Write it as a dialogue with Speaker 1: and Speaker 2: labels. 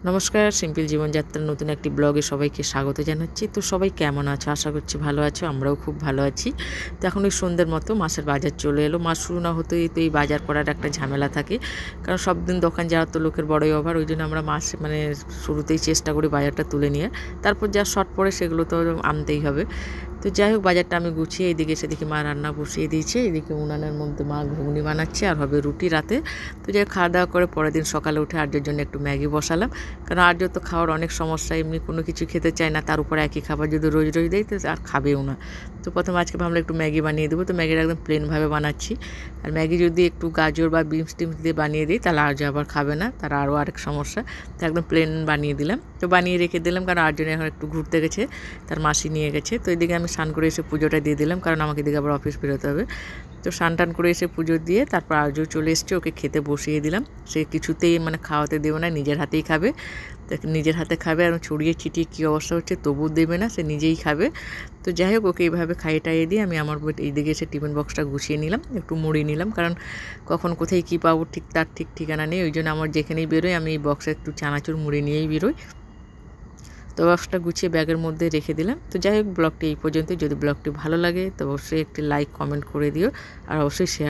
Speaker 1: নমস্কার, সিম্পল জীবনযাত্রার নতুন একটি ব্লগে সবাইকে স্বাগত জানাচ্ছি। তো সবাই কেমন আছো? আশা করছি ভালো আছো। আমরাও খুব ভালো আছি। তো এখন ওই সন্ধ্যের মতো মাছের বাজার চলে এলো। মাছ শুরু না হতেই তো এই বাজার করার একটা ঝামেলা থাকে, কারণ সব দিন দোকান যাওয়ার তো লোকের বড়ই অভার। ওই জন্য আমরা মাছ শুরুতেই চেষ্টা করি বাজারটা তুলে নিয়ে, তারপর যা শর্ট পড়ে সেগুলো তো আনতেই হবে। তো যাই হোক, বাজারটা আমি গুছিয়ে এদিকে সেদিকে মা রান্না বসিয়ে দিয়েছে। এদিকে উনানের মধ্যে মা ঘুগনি বানাচ্ছে আর হবে রুটি রাতে। তো যাই খাওয়া দাওয়া করে পরের দিন সকালে উঠে আর্যর জন্য একটু ম্যাগি বসালাম, কারণ আর্য তো খাওয়ার অনেক সমস্যা, এমনি কোনো কিছু খেতে চায় না, তার উপরে একই খাবার যদি রোজ রোজ দেয় তো আর খাবেও না। তো প্রথমে আজকে ভাবলাম একটু ম্যাগি বানিয়ে দেবো। তো ম্যাগিটা একদম প্লেনভাবে বানাচ্ছি। আর ম্যাগি যদি একটু গাজর বা বিনস টিমস দিয়ে বানিয়ে দিই তাহলে আর্য আবার খাবে না, তার আরও আরেক সমস্যা। তো একদম প্লেন বানিয়ে দিলাম। তো বানিয়ে রেখে দিলাম, কারণ আর্জনে এখন একটু ঘুরতে গেছে, তার মাসি নিয়ে গেছে। তো এদিকে আমি স্নান করে এসে পুজোটা দিয়ে দিলাম, কারণ আমাকে এদিকে আবার অফিস বেরোতে হবে। তো স্নান টান করে এসে পুজো দিয়ে তারপর আর্য চলে এসছে, ওকে খেতে বসিয়ে দিলাম। সে কিছুতেই খাওয়াতে দেবে না, নিজের হাতেই খাবে। নিজের হাতে খাবে, আর ছড়িয়ে ছিটিয়ে কী অবস্থা হচ্ছে তবু দেবে না, সে নিজেই খাবে। তো যাই হোক, ওকে এইভাবে খাইয়ে টাইয়ে দিয়ে আমি আমার এইদিকে এসে টিফিন বক্সটা গুছিয়ে নিলাম, একটু মুড়ি নিলাম, কারণ কখন কোথায় কী পাবো ঠিক তার ঠিক ঠিকানা নেই। ওই জন্য আমার যেখানেই বেরোই আমি এই বক্সে একটু চানাচুর মুড়ি নিয়েই বেরোই। তো বক্সটা গুছিয়ে ব্যাগের মধ্যে রেখে দিলাম। তো যাই হোক, ব্লগটি এই পর্যন্ত। যদি ব্লগটি ভালো লাগে তো অবশ্যই একটি লাইক কমেন্ট করে দিও, আর অবশ্যই শেয়ার